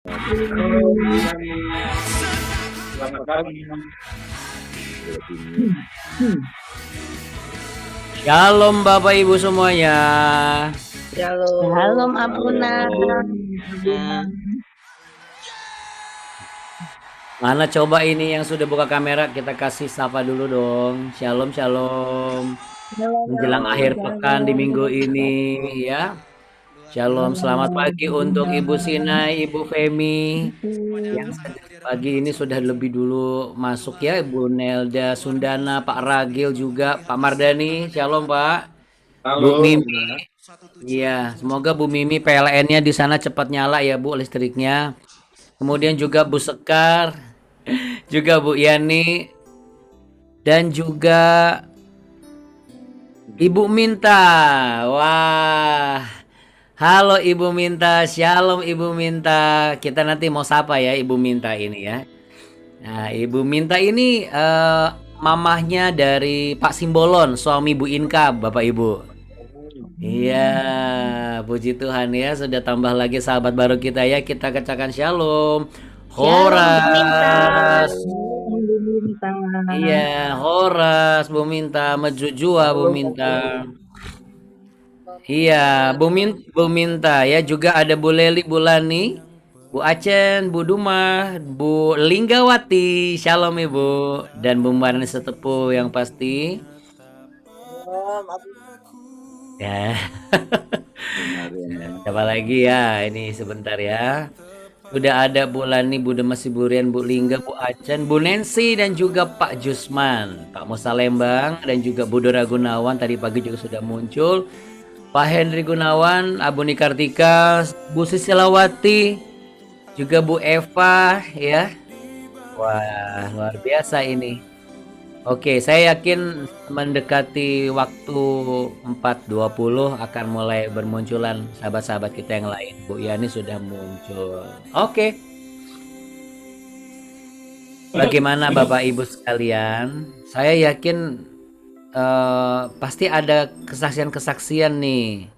Selamat pagi. Shalom Bapak Ibu semuanya. Shalom Abuna. Mana coba ini yang sudah buka kamera, kita kasih sapa dulu dong. Shalom, shalom. Menjelang akhir pekan di minggu ini ya. Shalom, selamat pagi untuk Ibu Sinai, Ibu Femi. Yang pagi ini sudah lebih dulu masuk ya, Ibu Nelda Sundana, Pak Ragil juga, Pak Mardani. Shalom Pak. Bu Halo, Mimi. Bunda. Iya, semoga Bu Mimi PLN-nya di sana cepat nyala ya Bu listriknya. Kemudian juga Bu Sekar, juga Bu Yani, dan juga Ibu Minta. Wah, halo Ibu Minta, Shalom Ibu Minta. Kita nanti mau sapa ya Ibu Minta ini ya. Nah, Ibu Minta ini mamahnya dari Pak Simbolon, suami Bu Inka, Bapak Ibu. Iya, puji Tuhan ya, sudah tambah lagi sahabat baru kita ya. Kita katakan shalom. Shalom Bu Minta. Horas. Iya, Horas Bu Minta, Mejujua Bu Minta. Iya, Bu Minta ya, juga ada Bu Leli, Bu Lani, Bu Acen, Bu Duma, Bu Linggawati. Shalom Ibu, dan Bu Marni Setepu yang pasti. Ya. Siapa lagi ya? Ini sebentar ya. Udah ada Bu Lani, Bu Demes, Bu Rian, Bu Lingga, Bu Acan, Bu Nancy, dan juga Pak Jusman, Pak Musa Lembang, dan juga Bu Dora Gunawan. Tadi pagi juga sudah muncul. Pak Henry Gunawan, Abu Nikartika, Bu Sisilawati, juga Bu Eva ya. Wah, luar biasa ini. Oke, saya yakin mendekati waktu 4.20 akan mulai bermunculan sahabat-sahabat kita yang lain. Bu Yani sudah muncul. Oke, bagaimana Bapak Ibu sekalian? Saya yakin pasti ada kesaksian-kesaksian nih.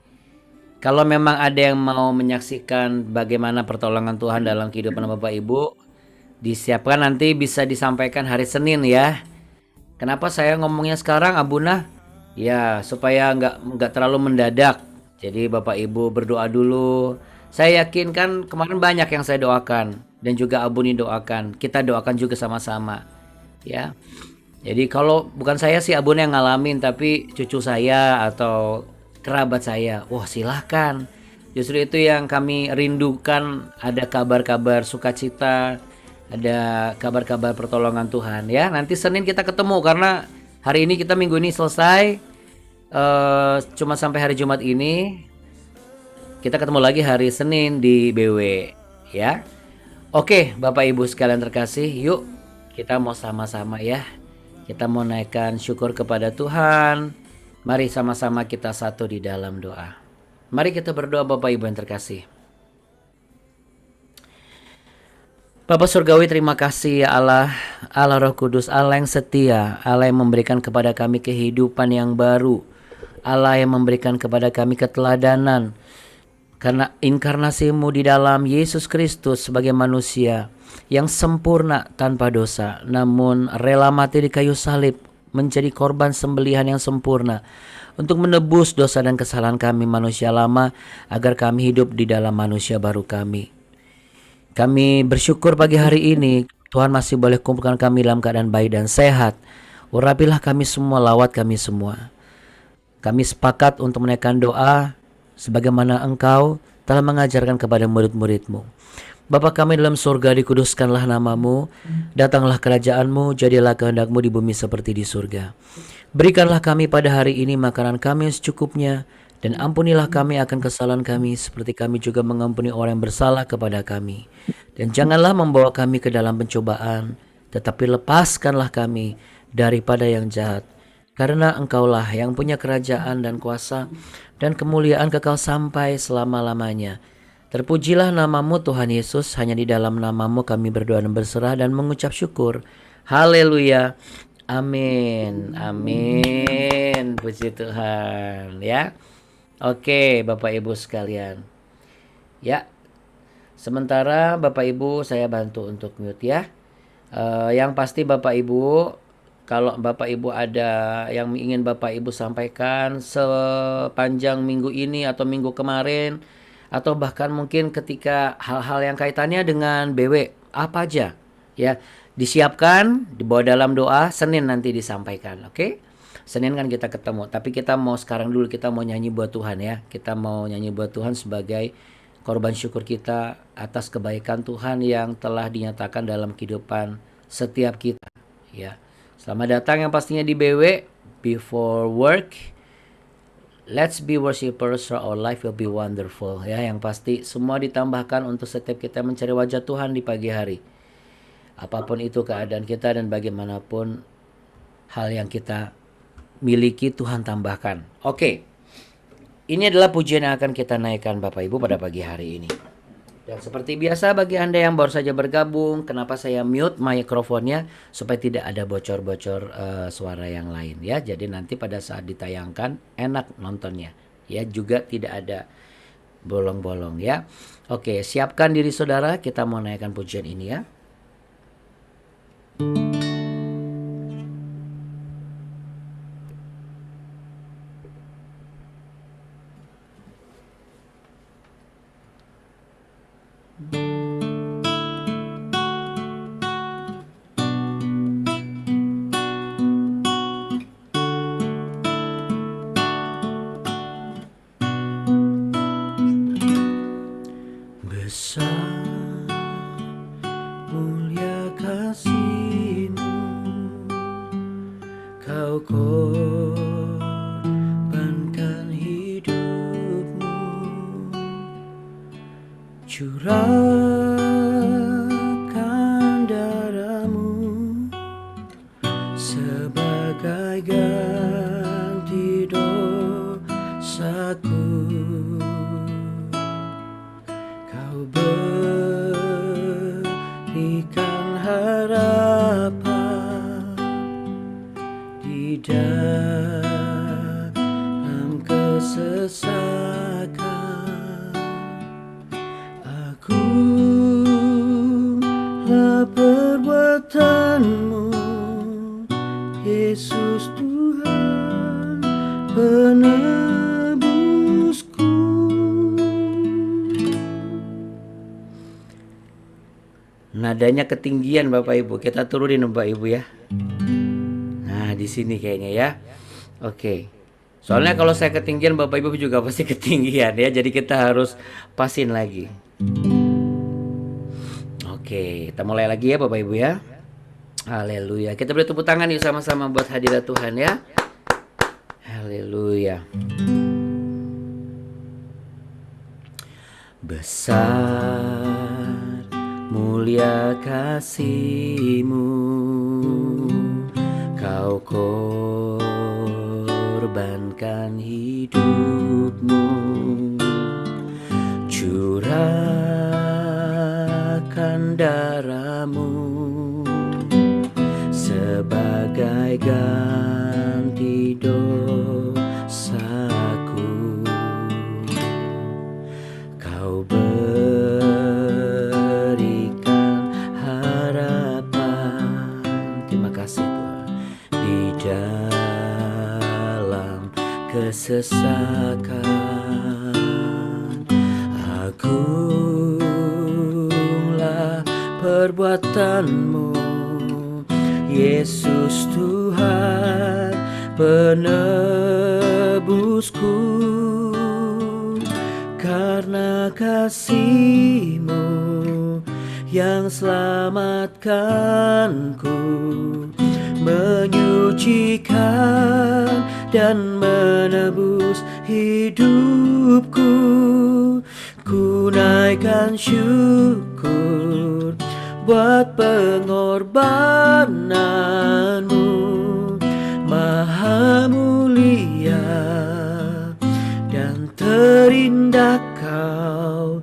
Kalau memang ada yang mau menyaksikan bagaimana pertolongan Tuhan dalam kehidupan Bapak Ibu, disiapkan nanti bisa disampaikan hari Senin ya. Kenapa saya ngomongnya sekarang, Abuna? Ya, supaya nggak terlalu mendadak. Jadi Bapak Ibu berdoa dulu. Saya yakin kan kemarin banyak yang saya doakan dan juga Abuni doakan. Kita doakan juga sama-sama, ya. Jadi kalau bukan saya sih Abun yang ngalamin, tapi cucu saya atau kerabat saya, wah silahkan. Justru itu yang kami rindukan, ada kabar-kabar sukacita, ada kabar-kabar pertolongan Tuhan ya. Nanti Senin kita ketemu karena hari ini kita minggu ini selesai, cuma sampai hari Jumat ini. Kita ketemu lagi hari Senin di BW ya. Oke, Bapak Ibu sekalian terkasih, yuk kita mau sama-sama ya. Kita mau naikkan syukur kepada Tuhan. Mari sama-sama kita satu di dalam doa. Mari kita berdoa Bapak Ibu yang terkasih. Bapak Surgawi, terima kasih ya Allah, Allah Roh Kudus, Allah yang setia, Allah yang memberikan kepada kami kehidupan yang baru, Allah yang memberikan kepada kami keteladanan, karena inkarnasimu di dalam Yesus Kristus sebagai manusia yang sempurna tanpa dosa, namun rela mati di kayu salib menjadi korban sembelihan yang sempurna untuk menebus dosa dan kesalahan kami manusia lama agar kami hidup di dalam manusia baru kami. Kami bersyukur pagi hari ini Tuhan masih boleh kumpulkan kami dalam keadaan baik dan sehat. Urapilah kami semua, lawat kami semua. Kami sepakat untuk menaikkan doa sebagaimana Engkau telah mengajarkan kepada murid-murid-Mu. Bapa kami dalam surga, dikuduskanlah namamu, datanglah kerajaanmu, jadilah kehendak-Mu di bumi seperti di surga. Berikanlah kami pada hari ini makanan kami yang secukupnya, dan ampunilah kami akan kesalahan kami seperti kami juga mengampuni orang yang bersalah kepada kami. Dan janganlah membawa kami ke dalam pencobaan, tetapi lepaskanlah kami daripada yang jahat. Karena Engkaulah yang punya kerajaan dan kuasa dan kemuliaan kekal sampai selama-lamanya. Terpujilah namamu Tuhan Yesus, hanya di dalam namamu kami berdoa dan berserah dan mengucap syukur. Haleluya. Amin. Amin. Puji Tuhan ya. Oke, Bapak Ibu sekalian. Ya, Sementara Bapak Ibu saya bantu untuk mute ya. Yang pasti Bapak Ibu, kalau Bapak Ibu ada yang ingin Bapak Ibu sampaikan sepanjang minggu ini atau minggu kemarin, atau bahkan mungkin ketika hal-hal yang kaitannya dengan BW, apa aja ya, disiapkan, dibawa dalam doa, Senin nanti disampaikan, oke? Senin kan kita ketemu, tapi kita mau sekarang dulu, kita mau nyanyi buat Tuhan ya. Kita mau nyanyi buat Tuhan sebagai korban syukur kita atas kebaikan Tuhan yang telah dinyatakan dalam kehidupan setiap kita ya. Selamat datang yang pastinya di BW. Before work, let's be worshipers so our life will be wonderful ya. Yang pasti semua ditambahkan untuk setiap kita mencari wajah Tuhan di pagi hari. Apapun itu keadaan kita dan bagaimanapun hal yang kita miliki, Tuhan tambahkan. Oke. Ini adalah pujian yang akan kita naikkan Bapak Ibu pada pagi hari ini. Dan seperti biasa bagi Anda yang baru saja bergabung, kenapa saya mute mikrofonnya supaya tidak ada bocor-bocor suara yang lain ya. Jadi nanti pada saat ditayangkan enak nontonnya ya, juga tidak ada bolong-bolong ya. Oke, siapkan diri saudara, kita mau naikkan pujian ini ya. Besar mulia kasih-Mu, Kau korbankan hidup-Mu, curahkan darah-Mu sebagai ganti dosaku. Kau berikan harapan di dalam kesesakan. Akulah perbuatan-Mu, Yesus Tuhan penebusku. Nadanya ketinggian Bapak Ibu, kita turunin Bapak Ibu ya. Nah di sini kayaknya ya. Oke. Soalnya kalau saya ketinggian Bapak Ibu juga pasti ketinggian ya. Jadi kita harus pasin lagi. Oke, kita mulai lagi ya Bapak Ibu ya. Haleluya. Kita beri tepuk tangan yuk sama-sama buat hadirat Tuhan ya. Haleluya. Besar mulia kasih-Mu, Kau korbankan hidup-Mu, curahkan darah-Mu sebagai ganti dosaku. Kau berikan harapan, terima kasih Tuhan, di dalam kesesakan. Akulah perbuatan-Mu, Yesus Tuhan penebusku. Karena kasih-Mu yang selamatkanku, menyucikan dan menebus hidupku. Ku naikkan syukur buat pengorbanan-Mu, Maha mulia dan terindah Kau,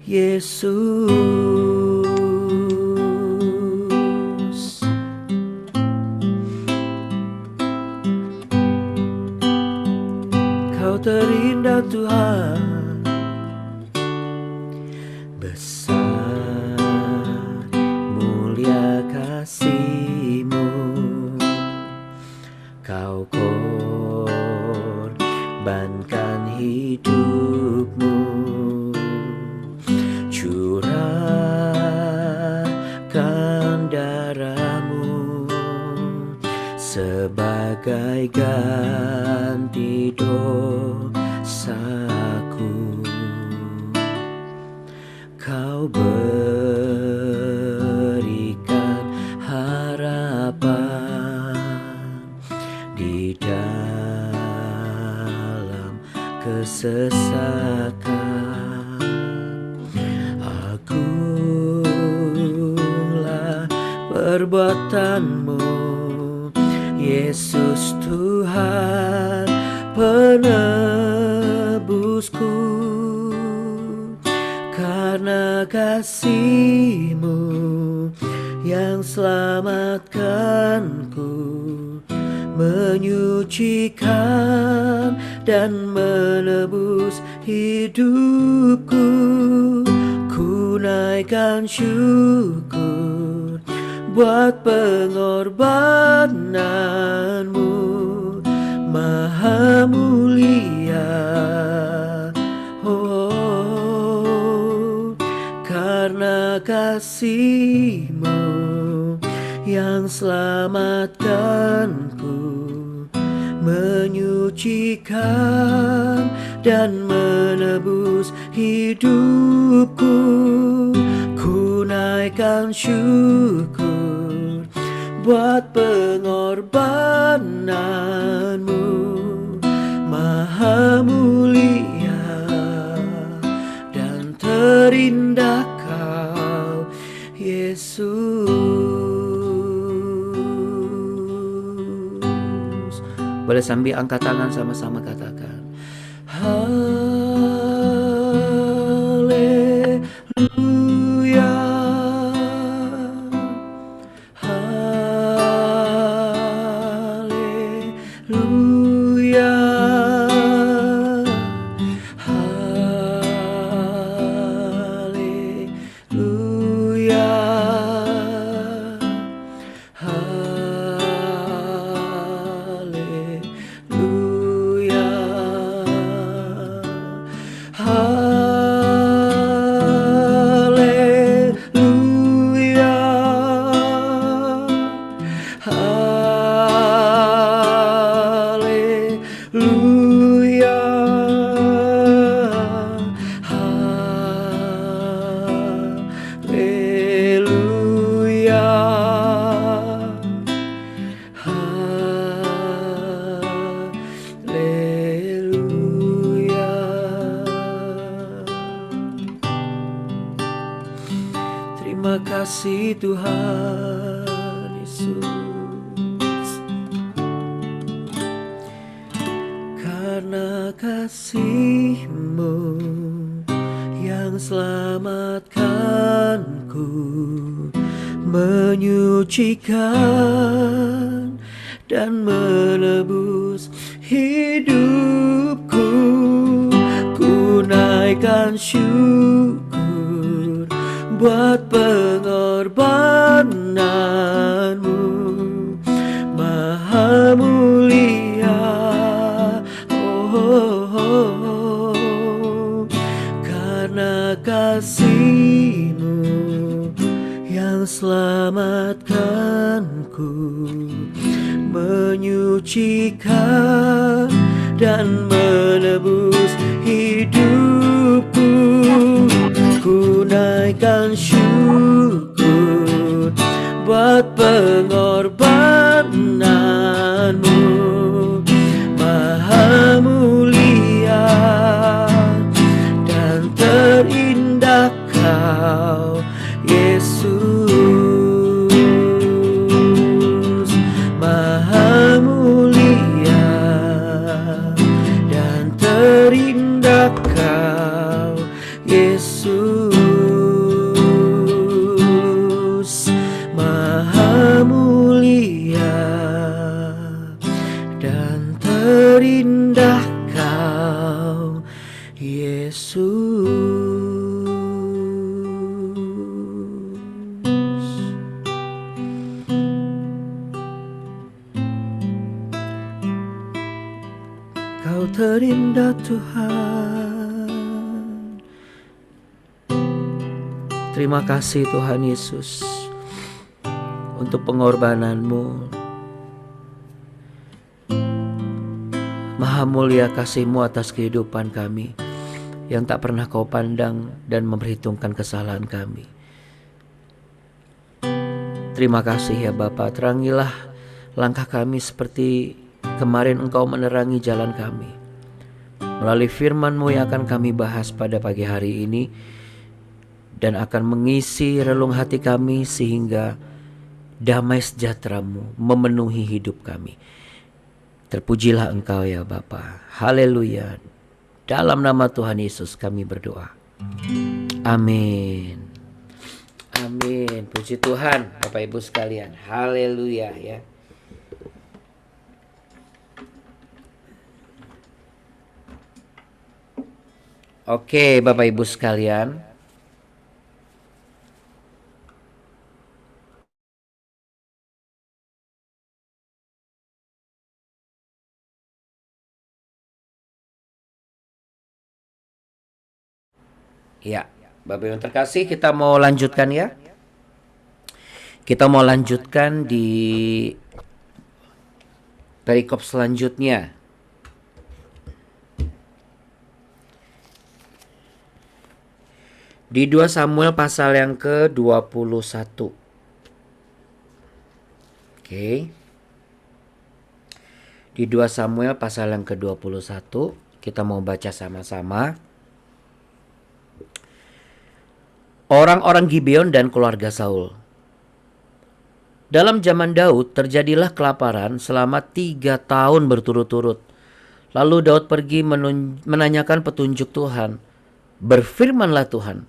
Yesus. Kau terindah Tuhan, besar sebagai ganti dosaku. Kau berikan harapan di dalam kesesakan. Agunglah perbuatanmu, Yesus Tuhan penebusku. Karena kasih-Mu yang selamatkanku, menyucikan dan menebus hidupku. Ku naikkan syukur buat pengorbananmu, Maha mulia. Oh, karena kasih-Mu yang selamatkanku, menyucikan dan menebus hidupku. Ku naikkan syukur buat pengorbananmu, Maha mulia dan terindah Kau, Yesus. Boleh sambil angkat tangan sama-sama katakan haleluya, haleluya, haleluya, haleluya, haleluya, haleluya, haleluya, haleluya. Terima kasih Tuhan Yesus, karena kasih-Mu yang selamatkanku, menyucikan dan menebus hidupku. Ku naikkan syukur buat pengorbananmu, Maha mulia. Oh, karena kasih-Mu yang selamatkanku, menyucikan dan menebus hidupku. Ku naikkan syukur buat pengorbananmu, Maha mulia dan terindah Kau, Yesus. Maha mulia dan terindah Kau, Yesus. Maha mulia dan terindah Kau, Yesus. Kau terindah Tuhan. Terima kasih Tuhan Yesus untuk pengorbanan-Mu Maha mulia kasih-Mu atas kehidupan kami yang tak pernah Kau pandang dan memperhitungkan kesalahan kami. Terima kasih ya Bapa, terangilah langkah kami seperti kemarin Engkau menerangi jalan kami. Melalui firman-Mu yang akan kami bahas pada pagi hari ini dan akan mengisi relung hati kami sehingga damai sejahtera-Mu memenuhi hidup kami. Terpujilah Engkau ya Bapa. Haleluya. Dalam nama Tuhan Yesus kami berdoa. Amin. Amin. Puji Tuhan Bapak Ibu sekalian. Haleluya ya. Oke Bapak Ibu sekalian. Ya, Bapak Ibu yang terkasih, kita mau lanjutkan ya. Kita mau lanjutkan di perikop selanjutnya. Di 2 Samuel pasal yang ke-21. Oke. Di 2 Samuel pasal yang ke-21, kita mau baca sama-sama. Orang-orang Gibeon dan keluarga Saul. Dalam zaman Daud terjadilah kelaparan selama 3 tahun berturut-turut. Lalu Daud pergi menanyakan petunjuk Tuhan. Berfirmanlah Tuhan,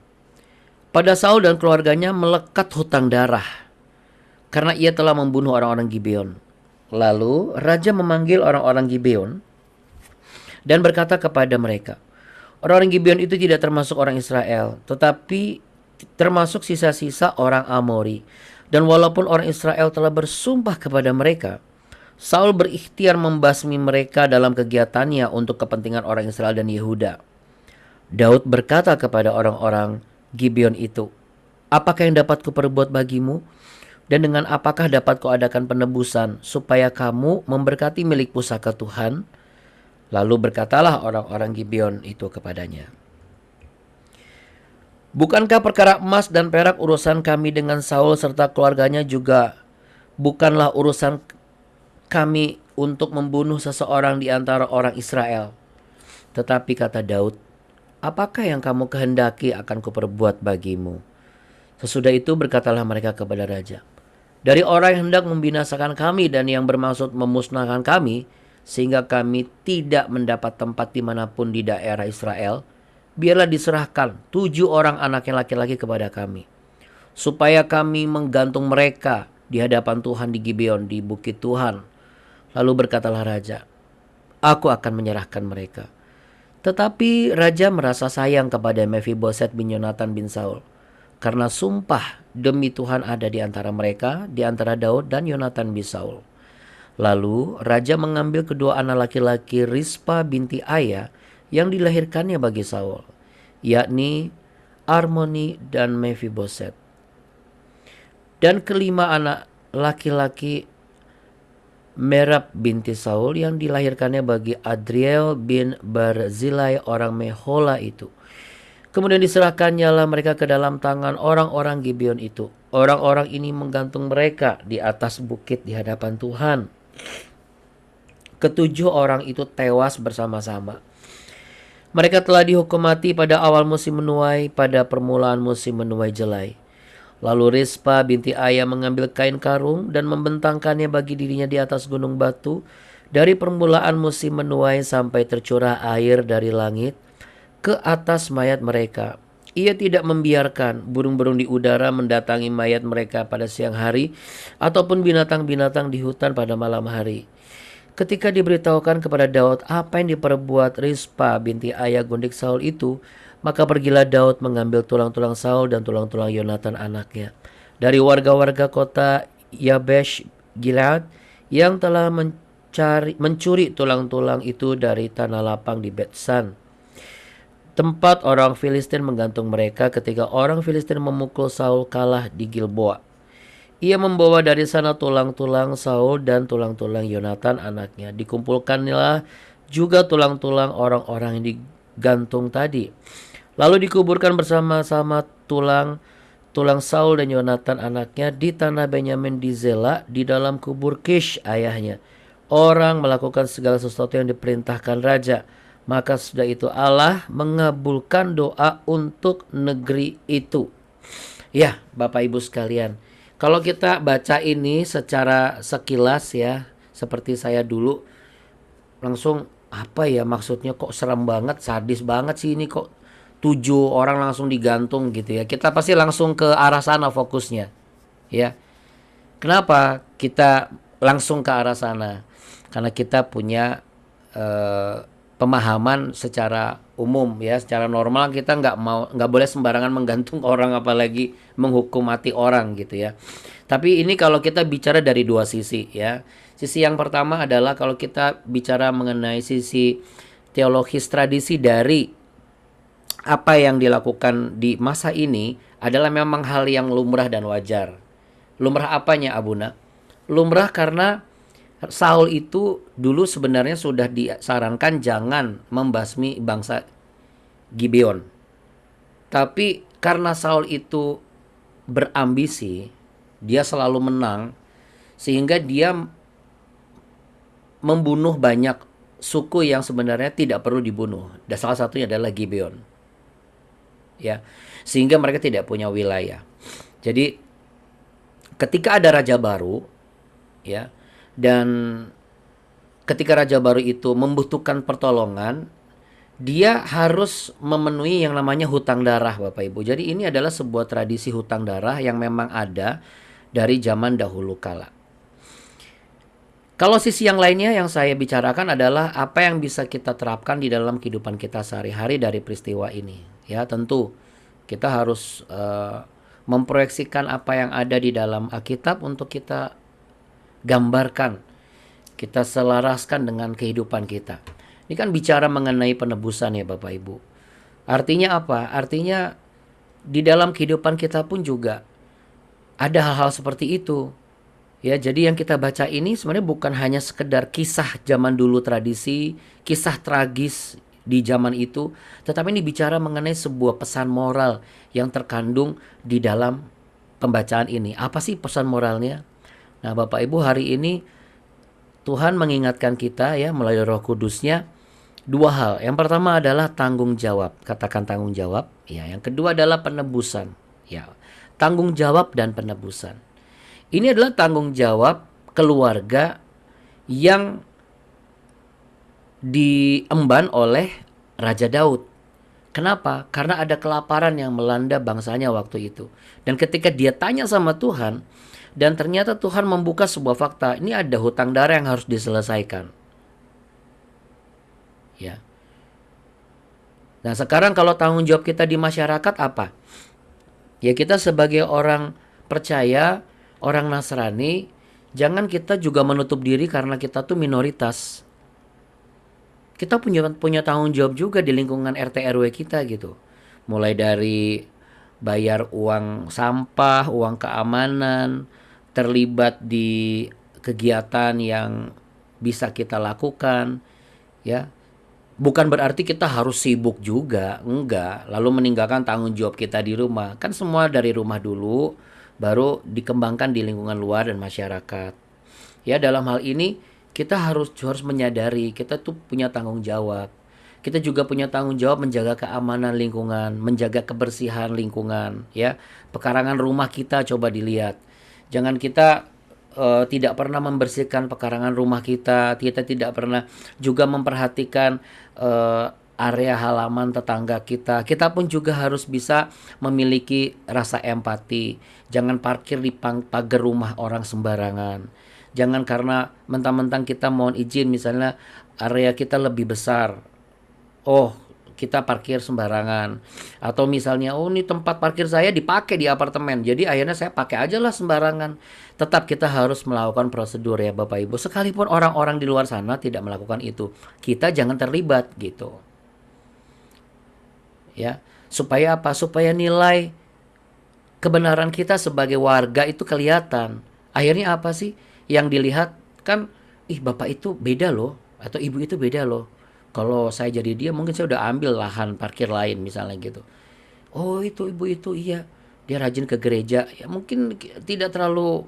pada Saul dan keluarganya melekat hutang darah karena ia telah membunuh orang-orang Gibeon. Lalu raja memanggil orang-orang Gibeon dan berkata kepada mereka, orang-orang Gibeon itu tidak termasuk orang Israel, tetapi termasuk sisa-sisa orang Amori. Dan walaupun orang Israel telah bersumpah kepada mereka, Saul berikhtiar membasmi mereka dalam kegiatannya untuk kepentingan orang Israel dan Yehuda. Daud berkata kepada orang-orang Gibeon itu, apakah yang dapat kuperbuat bagimu? Dan dengan apakah dapat kuadakan penebusan supaya kamu memberkati milik pusaka Tuhan? Lalu berkatalah orang-orang Gibeon itu kepadanya, bukankah perkara emas dan perak urusan kami dengan Saul serta keluarganya juga bukanlah urusan kami untuk membunuh seseorang di antara orang Israel? Tetapi kata Daud, apakah yang kamu kehendaki akan kuperbuat bagimu? Sesudah itu berkatalah mereka kepada raja, dari orang yang hendak membinasakan kami dan yang bermaksud memusnahkan kami, sehingga kami tidak mendapat tempat dimanapun di daerah Israel, biarlah diserahkan 7 orang anaknya laki-laki kepada kami, supaya kami menggantung mereka di hadapan Tuhan di Gibeon di bukit Tuhan. Lalu berkatalah raja, aku akan menyerahkan mereka. Tetapi raja merasa sayang kepada Mephiboset bin Yonatan bin Saul, karena sumpah demi Tuhan ada di antara mereka, di antara Daud dan Yonatan bin Saul. Lalu raja mengambil kedua anak laki-laki Rispa binti Aya yang dilahirkannya bagi Saul, yakni Armoni dan Mephiboset. Dan kelima anak laki-laki Merab binti Saul yang dilahirkannya bagi Adriel bin Barzilai orang Mehola itu. Kemudian diserahkannya mereka ke dalam tangan orang-orang Gibeon itu. Orang-orang ini menggantung mereka di atas bukit di hadapan Tuhan. Ketujuh orang itu tewas bersama-sama. Mereka telah dihukum mati pada awal musim menuai, pada permulaan musim menuai jelai. Lalu Rispa binti Aya mengambil kain karung dan membentangkannya bagi dirinya di atas gunung batu dari permulaan musim menuai sampai tercurah air dari langit ke atas mayat mereka. Ia tidak membiarkan burung-burung di udara mendatangi mayat mereka pada siang hari ataupun binatang-binatang di hutan pada malam hari. Ketika diberitahukan kepada Daud apa yang diperbuat Rispa binti Aya gundik Saul itu, maka pergilah Daud mengambil tulang-tulang Saul dan tulang-tulang Yonatan anaknya dari warga-warga kota Yabesh Gilead yang telah mencuri tulang-tulang itu dari tanah lapang di Betsan, tempat orang Filistin menggantung mereka ketika orang Filistin memukul Saul kalah di Gilboa. Ia membawa dari sana tulang-tulang Saul dan tulang-tulang Yonatan anaknya. Dikumpulkanlah juga tulang-tulang orang-orang yang digantung tadi. Lalu dikuburkan bersama-sama tulang Saul dan Yonatan anaknya di tanah Benyamin di Zela di dalam kubur Kish ayahnya. Orang melakukan segala sesuatu yang diperintahkan raja. Maka sudah itu Allah mengabulkan doa untuk negeri itu. Ya, Bapak Ibu sekalian, kalau kita baca ini secara sekilas ya, seperti saya dulu, langsung apa ya maksudnya, kok serem banget, sadis banget sih ini, kok 7 orang langsung digantung gitu ya. Kita pasti langsung ke arah sana fokusnya, ya. Kenapa kita langsung ke arah sana? Karena kita punya eh, pemahaman secara umum ya, secara normal kita nggak boleh sembarangan menggantung orang, apalagi menghukum mati orang gitu ya. Tapi ini kalau kita bicara dari dua sisi ya. Sisi yang pertama adalah kalau kita bicara mengenai sisi teologis tradisi dari apa yang dilakukan di masa ini adalah memang hal yang lumrah dan wajar. Lumrah apanya, Abuna? Lumrah karena Saul itu dulu sebenarnya sudah disarankan jangan membasmi bangsa Gibeon. Tapi karena Saul itu berambisi, dia selalu menang, sehingga dia membunuh banyak suku yang sebenarnya tidak perlu dibunuh. Dan salah satunya adalah Gibeon. Ya, sehingga mereka tidak punya wilayah. Jadi ketika ada raja baru, ya, dan ketika raja baru itu membutuhkan pertolongan, dia harus memenuhi yang namanya hutang darah, Bapak Ibu. Jadi ini adalah sebuah tradisi hutang darah yang memang ada dari zaman dahulu kala. Kalau sisi yang lainnya yang saya bicarakan adalah apa yang bisa kita terapkan di dalam kehidupan kita sehari-hari dari peristiwa ini. Ya, tentu kita harus memproyeksikan apa yang ada di dalam Alkitab untuk kita gambarkan, kita selaraskan dengan kehidupan kita. Ini kan bicara mengenai penebusan ya Bapak Ibu. Artinya apa? Artinya di dalam kehidupan kita pun juga ada hal-hal seperti itu. Ya, jadi yang kita baca ini sebenarnya bukan hanya sekedar kisah zaman dulu tradisi, kisah tragis di zaman itu, tetapi ini bicara mengenai sebuah pesan moral yang terkandung di dalam pembacaan ini. Apa sih pesan moralnya? Nah, Bapak Ibu, hari ini Tuhan mengingatkan kita ya melalui Roh Kudusnya dua hal. Yang pertama adalah tanggung jawab. Katakan tanggung jawab. Ya, yang kedua adalah penebusan. Ya, tanggung jawab dan penebusan. Ini adalah tanggung jawab keluarga yang diemban oleh Raja Daud. Kenapa? Karena ada kelaparan yang melanda bangsanya waktu itu. Dan ketika dia tanya sama Tuhan, dan ternyata Tuhan membuka sebuah fakta, ini ada hutang darah yang harus diselesaikan. Ya. Nah, sekarang kalau tanggung jawab kita di masyarakat apa? Ya, kita sebagai orang percaya, orang Nasrani, jangan kita juga menutup diri karena kita tuh minoritas. Kita punya tanggung jawab juga di lingkungan RT RW kita gitu. Mulai dari bayar uang sampah, uang keamanan, terlibat di kegiatan yang bisa kita lakukan, ya. Bukan berarti kita harus sibuk juga, enggak. Lalu meninggalkan tanggung jawab kita di rumah. Kan semua dari rumah dulu, baru dikembangkan di lingkungan luar dan masyarakat. Ya, dalam hal ini kita harus menyadari kita tuh punya tanggung jawab. Kita juga punya tanggung jawab menjaga keamanan lingkungan, menjaga kebersihan lingkungan, ya. Pekarangan rumah kita coba dilihat. Jangan kita tidak pernah membersihkan pekarangan rumah kita tidak pernah juga memperhatikan area halaman tetangga kita. Kita pun juga harus bisa memiliki rasa empati. Jangan parkir di pagar rumah orang sembarangan. Jangan karena mentang-mentang kita mohon izin, misalnya area kita lebih besar, oh kita parkir sembarangan. Atau misalnya, oh ini tempat parkir saya dipakai di apartemen, jadi akhirnya saya pakai aja lah sembarangan. Tetap kita harus melakukan prosedur ya Bapak Ibu. Sekalipun orang-orang di luar sana tidak melakukan itu, kita jangan terlibat gitu. Ya, supaya apa? Supaya nilai kebenaran kita sebagai warga itu kelihatan. Akhirnya apa sih yang dilihat? Kan, ih Bapak itu beda loh. Atau ibu itu beda loh. Kalau saya jadi dia mungkin saya udah ambil lahan parkir lain misalnya gitu. Oh itu ibu itu iya. Dia rajin ke gereja. Ya mungkin tidak terlalu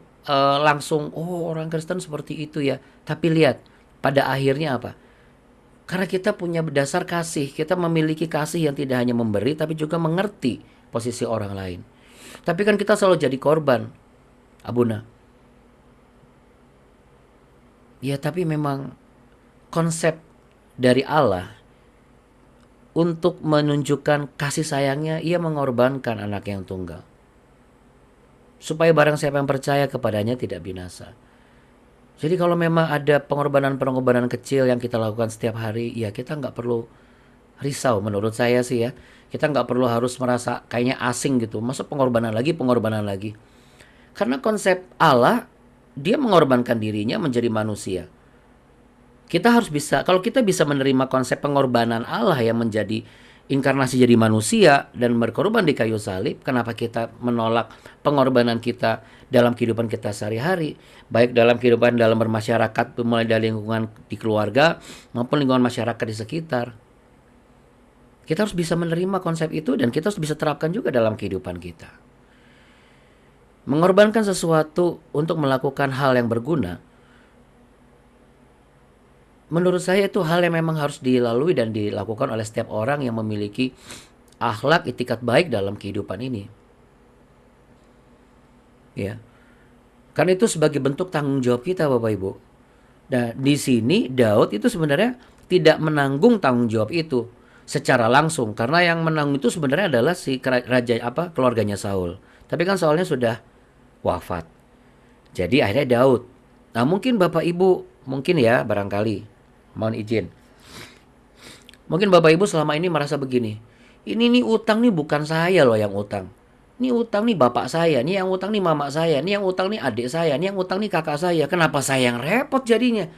langsung oh orang Kristen seperti itu ya. Tapi lihat pada akhirnya apa? Karena kita punya dasar kasih, kita memiliki kasih yang tidak hanya memberi tapi juga mengerti posisi orang lain. Tapi kan kita selalu jadi korban, Abuna. Ya tapi memang konsep dari Allah untuk menunjukkan kasih sayangnya, ia mengorbankan anak yang tunggal. Supaya barang siapa yang percaya kepadanya tidak binasa. Jadi kalau memang ada pengorbanan-pengorbanan kecil yang kita lakukan setiap hari, ya kita nggak perlu risau menurut saya sih ya. Kita nggak perlu harus merasa kayaknya asing gitu. Masa pengorbanan lagi, pengorbanan lagi. Karena konsep Allah, dia mengorbankan dirinya menjadi manusia. Kita harus bisa, kalau kita bisa menerima konsep pengorbanan Allah yang menjadi inkarnasi jadi manusia dan berkorban di kayu salib, kenapa kita menolak pengorbanan kita dalam kehidupan kita sehari-hari, baik dalam kehidupan dalam bermasyarakat, mulai dari lingkungan di keluarga maupun lingkungan masyarakat di sekitar. Kita harus bisa menerima konsep itu dan kita harus bisa terapkan juga dalam kehidupan kita. Mengorbankan sesuatu untuk melakukan hal yang berguna, menurut saya itu hal yang memang harus dilalui dan dilakukan oleh setiap orang yang memiliki akhlak itikat baik dalam kehidupan ini. Ya, karena itu sebagai bentuk tanggung jawab kita Bapak Ibu. Nah, di sini Daud itu sebenarnya tidak menanggung tanggung jawab itu secara langsung karena yang menanggung itu sebenarnya adalah si raja keluarganya Saul. Tapi kan Saulnya sudah wafat. Jadi akhirnya Daud. Nah, mungkin Bapak Ibu mungkin ya barangkali mohon izin. Mungkin Bapak Ibu selama ini merasa begini. Ini nih utang nih bukan saya loh yang utang. Ini utang nih bapak saya, nih yang utang nih mama saya, nih yang utang nih adik saya, nih yang utang nih kakak saya. Kenapa saya yang repot jadinya?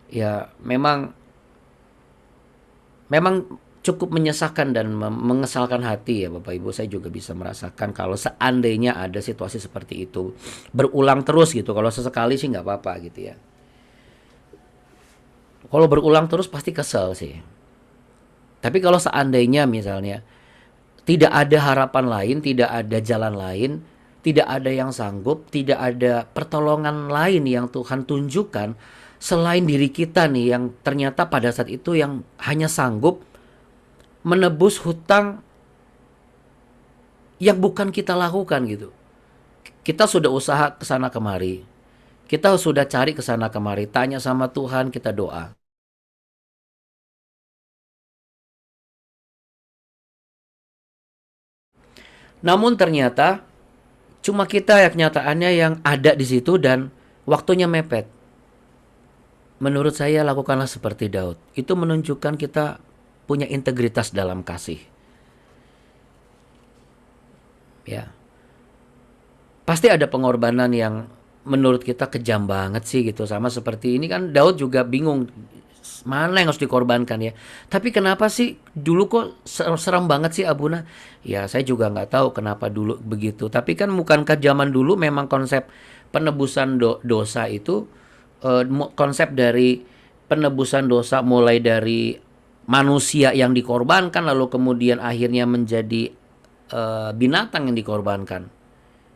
Ya, memang cukup menyesakan dan mengesalkan hati ya Bapak Ibu. Saya juga bisa merasakan kalau seandainya ada situasi seperti itu berulang terus gitu. Kalau sesekali sih nggak apa-apa gitu ya. Kalau berulang terus pasti kesel sih. Tapi kalau seandainya misalnya tidak ada harapan lain, tidak ada jalan lain, tidak ada yang sanggup, tidak ada pertolongan lain yang Tuhan tunjukkan selain diri kita nih yang ternyata pada saat itu yang hanya sanggup menebus hutang yang bukan kita lakukan gitu. Kita sudah usaha ke sana kemari. Kita sudah cari ke sana kemari, tanya sama Tuhan, kita doa. Namun ternyata cuma kita yang kenyataannya yang ada di situ dan waktunya mepet. Menurut saya lakukanlah seperti Daud. Itu menunjukkan kita punya integritas dalam kasih. Ya. Pasti ada pengorbanan yang menurut kita kejam banget sih gitu. Sama seperti ini kan Daud juga bingung mana yang harus dikorbankan ya. Tapi kenapa sih dulu kok serem banget sih Abuna? Ya saya juga nggak tahu kenapa dulu begitu. Tapi kan bukankah zaman dulu memang konsep penebusan dosa itu konsep dari penebusan dosa mulai dari manusia yang dikorbankan lalu kemudian akhirnya menjadi binatang yang dikorbankan.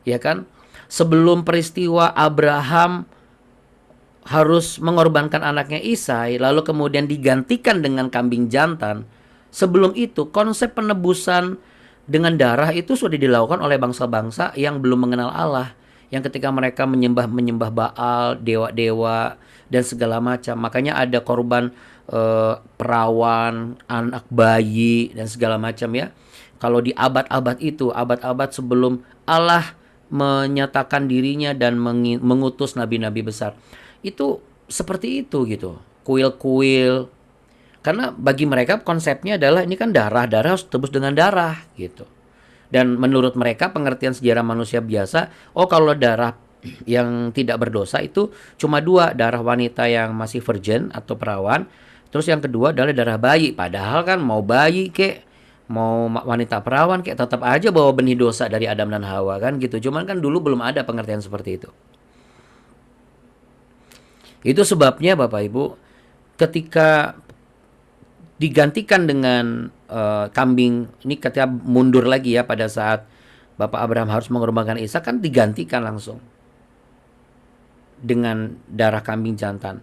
Ya kan? Sebelum peristiwa Abraham harus mengorbankan anaknya Isai lalu kemudian digantikan dengan kambing jantan. Sebelum itu konsep penebusan dengan darah itu sudah dilakukan oleh bangsa-bangsa yang belum mengenal Allah, yang ketika mereka menyembah Baal, dewa-dewa dan segala macam. Makanya ada korban perawan, anak bayi dan segala macam ya. Kalau di abad-abad itu, abad-abad sebelum Allah menyatakan dirinya dan mengutus nabi-nabi besar. Itu seperti itu gitu. Kuil-kuil. Karena bagi mereka konsepnya adalah ini kan darah harus tebus dengan darah gitu. Dan menurut mereka pengertian sejarah manusia biasa, oh kalau darah yang tidak berdosa itu cuma dua, darah wanita yang masih virgin atau perawan, terus yang kedua adalah darah bayi. Padahal kan mau bayi kek, mau wanita perawan kek tetap aja bawa benih dosa dari Adam dan Hawa kan gitu. Cuman kan dulu belum ada pengertian seperti itu. Itu sebabnya Bapak Ibu, ketika digantikan dengan kambing, ini ketika mundur lagi ya, pada saat Bapak Abraham harus mengorbankan Ishak, kan digantikan langsung dengan darah kambing jantan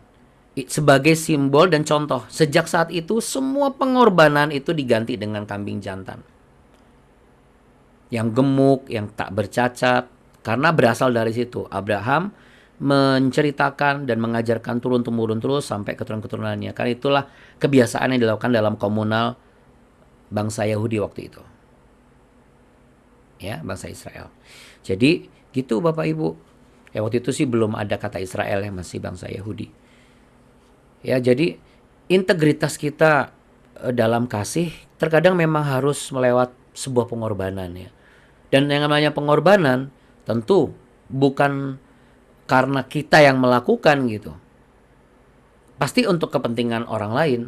sebagai simbol dan contoh. Sejak saat itu semua pengorbanan itu diganti dengan kambing jantan yang gemuk, yang tak bercacat, karena berasal dari situ. Abraham menceritakan dan mengajarkan turun-temurun terus sampai keturunan-keturunannya. Karena itulah kebiasaan yang dilakukan dalam komunal bangsa Yahudi waktu itu. Ya, bangsa Israel. Jadi gitu Bapak Ibu. Ya waktu itu sih belum ada kata Israel, yang masih bangsa Yahudi. Ya, jadi integritas kita dalam kasih terkadang memang harus melewat sebuah pengorbanan ya. Dan yang namanya pengorbanan tentu bukan karena kita yang melakukan gitu. Pasti untuk kepentingan orang lain.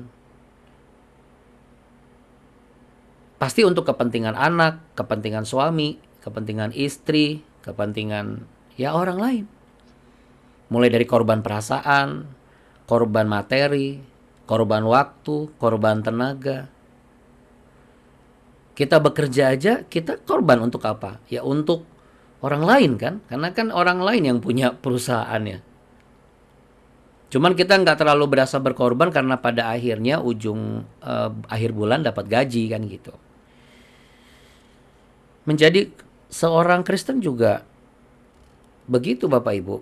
Pasti untuk kepentingan anak, kepentingan suami, kepentingan istri, kepentingan ya orang lain. Mulai dari korban perasaan, korban materi, korban waktu, korban tenaga. Kita bekerja aja, kita korban untuk apa? Ya untuk orang lain kan, karena kan orang lain yang punya perusahaannya. Cuman kita nggak terlalu berasa berkorban karena pada akhirnya ujung akhir bulan dapat gaji kan gitu. Menjadi seorang Kristen juga begitu Bapak Ibu.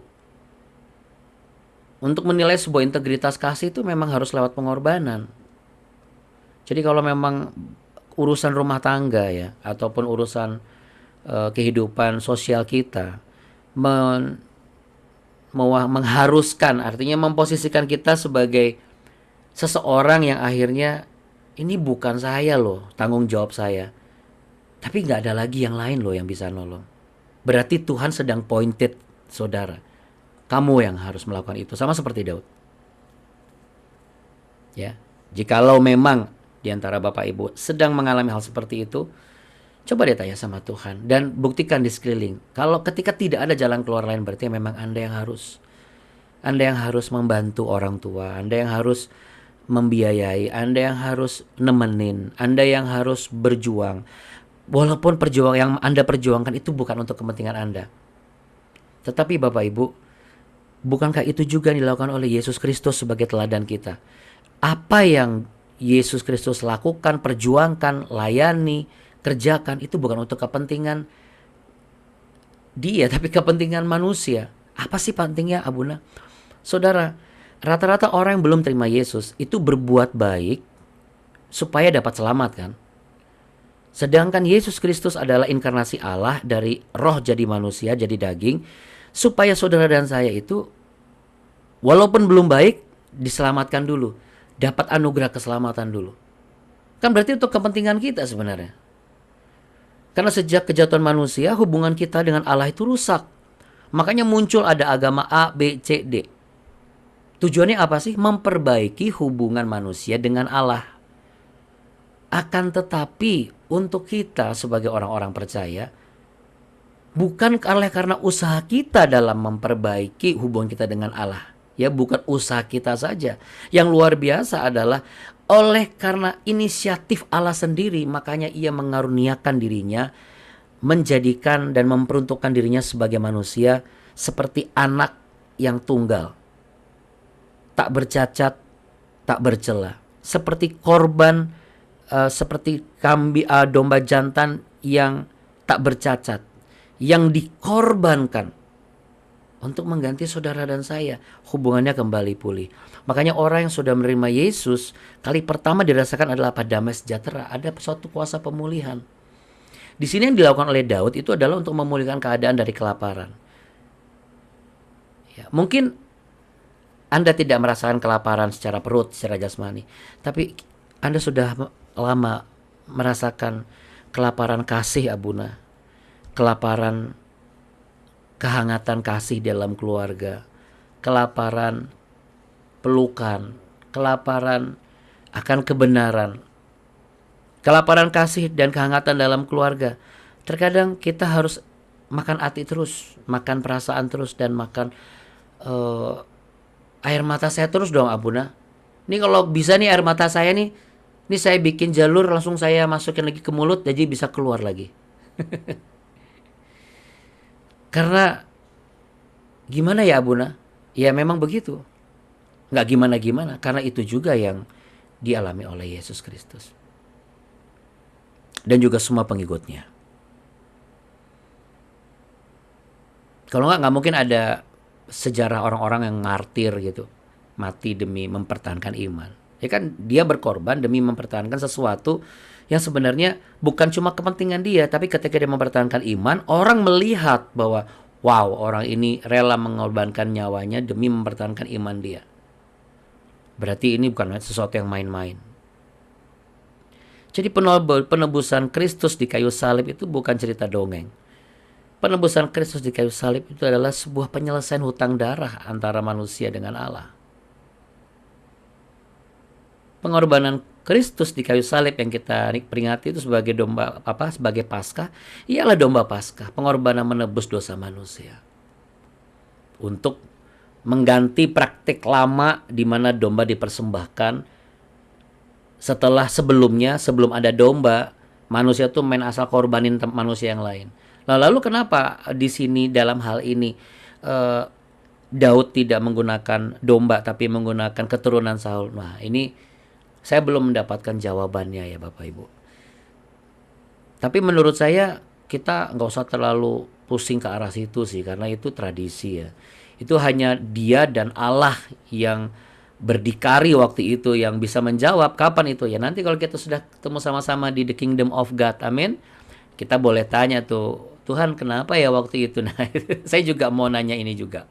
Untuk menilai sebuah integritas kasih itu memang harus lewat pengorbanan. Jadi kalau memang urusan rumah tangga ya, ataupun urusan kehidupan sosial kita mengharuskan, artinya memposisikan kita sebagai seseorang yang akhirnya ini bukan saya loh, tanggung jawab saya, tapi nggak ada lagi yang lain loh yang bisa nolong. Berarti Tuhan sedang pointed, saudara. Kamu yang harus melakukan itu, sama seperti Daud. Ya, jikalau memang di antara Bapak Ibu sedang mengalami hal seperti itu, coba deh tanya sama Tuhan dan buktikan di sekeliling. Kalau ketika tidak ada jalan keluar lain, berarti memang Anda yang harus membantu orang tua, Anda yang harus membiayai, Anda yang harus nemenin, Anda yang harus berjuang. Walaupun perjuangan yang Anda perjuangkan itu bukan untuk kepentingan Anda. Tetapi Bapak Ibu, bukankah itu juga dilakukan oleh Yesus Kristus sebagai teladan kita? Apa yang Yesus Kristus lakukan, perjuangkan, layani, kerjakan, itu bukan untuk kepentingan dia, tapi kepentingan manusia. Apa sih pentingnya, Abuna? Saudara, rata-rata orang yang belum terima Yesus itu berbuat baik supaya dapat selamat kan? Sedangkan Yesus Kristus adalah inkarnasi Allah dari roh jadi manusia, jadi daging, supaya saudara dan saya itu walaupun belum baik, diselamatkan dulu, dapat anugerah keselamatan dulu. Kan berarti untuk kepentingan kita sebenarnya. Karena sejak kejatuhan manusia, hubungan kita dengan Allah itu rusak. Makanya muncul ada agama A, B, C, D. Tujuannya apa sih? Memperbaiki hubungan manusia dengan Allah. Akan tetapi untuk kita sebagai orang-orang percaya, bukan karena usaha kita dalam memperbaiki hubungan kita dengan Allah. Ya, bukan usaha kita saja. Yang luar biasa adalah oleh karena inisiatif Allah sendiri, makanya ia mengaruniakan dirinya, menjadikan dan memperuntukkan dirinya sebagai manusia seperti anak yang tunggal, tak bercacat, tak bercela, seperti korban, seperti domba jantan yang tak bercacat, yang dikorbankan untuk mengganti saudara dan saya, hubungannya kembali pulih. Makanya orang yang sudah menerima Yesus, kali pertama dirasakan adalah apa? Damai sejahtera, ada suatu kuasa pemulihan. Di sini yang dilakukan oleh Daud itu adalah untuk memulihkan keadaan dari kelaparan. Ya, mungkin Anda tidak merasakan kelaparan secara perut, secara jasmani, tapi Anda sudah lama merasakan kelaparan kasih, Abuna. Kelaparan kehangatan kasih dalam keluarga, kelaparan pelukan, kelaparan akan kebenaran, kelaparan kasih dan kehangatan dalam keluarga. Terkadang kita harus makan hati terus, makan perasaan terus, dan makan Air mata saya terus dong Abuna. Ini kalau bisa nih air mata saya nih, ini saya bikin jalur langsung saya masukin lagi ke mulut jadi bisa keluar lagi. Karena gimana ya Abuna? Ya memang begitu. Nggak gimana-gimana. Karena itu juga yang dialami oleh Yesus Kristus. Dan juga semua pengikutnya. Kalau nggak mungkin ada sejarah orang-orang yang martir gitu. Mati demi mempertahankan iman. Ya kan dia berkorban demi mempertahankan sesuatu yang sebenarnya bukan cuma kepentingan dia. Tapi ketika dia mempertahankan iman, orang melihat bahwa wow, orang ini rela mengorbankan nyawanya demi mempertahankan iman dia. Berarti ini bukan sesuatu yang main-main. Jadi penebusan Kristus di kayu salib itu bukan cerita dongeng. Penebusan Kristus di kayu salib itu adalah sebuah penyelesaian hutang darah antara manusia dengan Allah. Pengorbanan Kristus di kayu salib yang kita peringati itu sebagai domba sebagai Paskah, ialah domba Paskah, pengorbanan menebus dosa manusia. Untuk mengganti praktik lama di mana domba dipersembahkan setelah sebelumnya, sebelum ada domba, manusia tuh main asal korbanin manusia yang lain. Lalu kenapa di sini dalam hal ini Daud tidak menggunakan domba tapi menggunakan keturunan Saul? Nah, ini saya belum mendapatkan jawabannya ya Bapak Ibu. Tapi menurut saya kita nggak usah terlalu pusing ke arah situ sih, karena itu tradisi ya. Itu hanya Dia dan Allah yang berdikari waktu itu yang bisa menjawab kapan itu ya. Nanti kalau kita sudah ketemu sama-sama di the kingdom of God, amin, kita boleh tanya tuh, Tuhan kenapa ya waktu itu? Nah, saya juga mau nanya ini juga.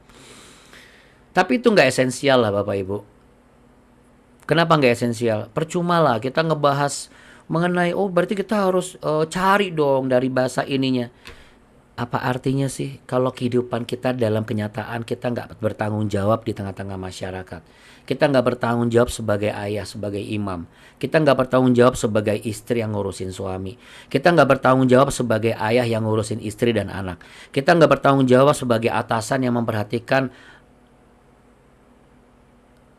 Tapi itu nggak esensial lah Bapak Ibu. Kenapa nggak esensial? Percuma lah kita ngebahas mengenai, oh berarti kita harus cari dong dari bahasa ininya. Apa artinya sih kalau kehidupan kita dalam kenyataan kita nggak bertanggung jawab di tengah-tengah masyarakat? Kita nggak bertanggung jawab sebagai ayah, sebagai imam. Kita nggak bertanggung jawab sebagai istri yang ngurusin suami. Kita nggak bertanggung jawab sebagai ayah yang ngurusin istri dan anak. Kita nggak bertanggung jawab sebagai atasan yang memperhatikan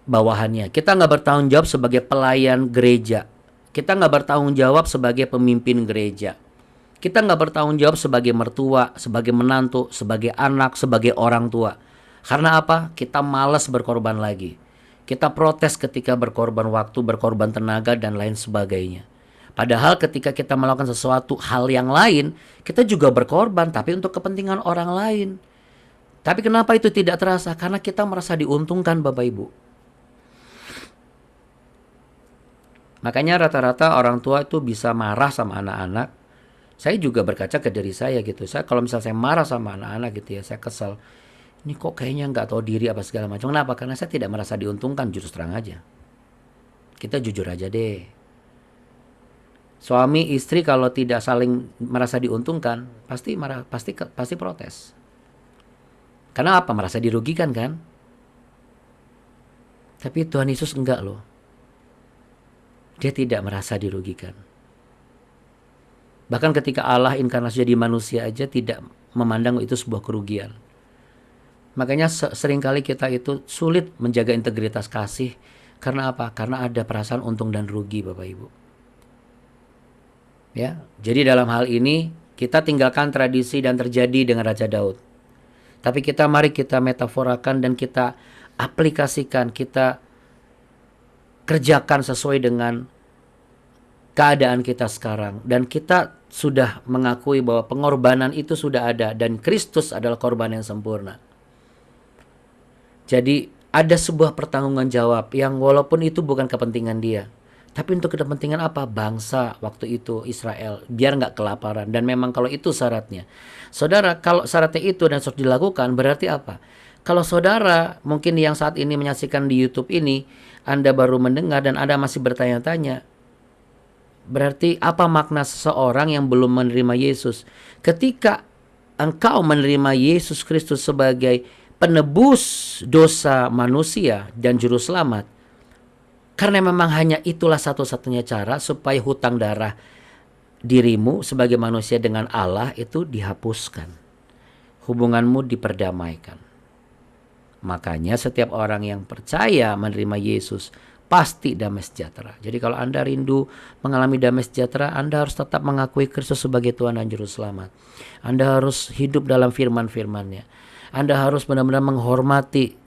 bawahannya. Kita nggak bertanggung jawab sebagai pelayan gereja. Kita nggak bertanggung jawab sebagai pemimpin gereja. Kita nggak bertanggung jawab sebagai mertua, sebagai menantu, sebagai anak, sebagai orang tua. Karena apa? Kita malas berkorban lagi. Kita protes ketika berkorban waktu, berkorban tenaga, dan lain sebagainya. Padahal ketika kita melakukan sesuatu hal yang lain, kita juga berkorban, tapi untuk kepentingan orang lain. Tapi kenapa itu tidak terasa? Karena kita merasa diuntungkan Bapak Ibu. Makanya rata-rata orang tua itu bisa marah sama anak-anak. Saya juga berkaca ke diri saya gitu. Kalau misalnya saya marah sama anak-anak gitu ya, saya kesal. Ini kok kayaknya nggak tahu diri apa segala macam. Kenapa? Karena saya tidak merasa diuntungkan, jurus terang aja. Kita jujur aja deh. Suami istri kalau tidak saling merasa diuntungkan, pasti marah, pasti protes. Karena apa? Merasa dirugikan kan? Tapi Tuhan Yesus enggak loh. Dia tidak merasa dirugikan. Bahkan ketika Allah inkarnasi jadi manusia aja tidak memandang itu sebuah kerugian. Makanya seringkali kita itu sulit menjaga integritas kasih. Karena apa? Karena ada perasaan untung dan rugi Bapak Ibu. Ya, jadi dalam hal ini kita tinggalkan tradisi dan terjadi dengan Raja Daud. Tapi mari kita metaforakan dan kita aplikasikan, kita kerjakan sesuai dengan keadaan kita sekarang. Dan kita sudah mengakui bahwa pengorbanan itu sudah ada dan Kristus adalah korban yang sempurna. Jadi ada sebuah pertanggungan jawab yang walaupun itu bukan kepentingan dia, tapi untuk kepentingan apa? Bangsa waktu itu Israel, biar nggak kelaparan. Dan memang kalau itu syaratnya. Saudara, kalau syaratnya itu dan harus dilakukan, berarti apa? Kalau saudara mungkin yang saat ini menyaksikan di YouTube ini, Anda baru mendengar dan Anda masih bertanya-tanya, berarti apa makna seseorang yang belum menerima Yesus? Ketika engkau menerima Yesus Kristus sebagai penebus dosa manusia dan juru selamat, karena memang hanya itulah satu-satunya cara supaya hutang darah dirimu sebagai manusia dengan Allah itu dihapuskan, hubunganmu diperdamaikan. Makanya setiap orang yang percaya menerima Yesus pasti damai sejahtera. Jadi kalau Anda rindu mengalami damai sejahtera, Anda harus tetap mengakui Kristus sebagai Tuhan dan Juru Selamat. Anda harus hidup dalam firman-firman-Nya. Anda harus benar-benar menghormati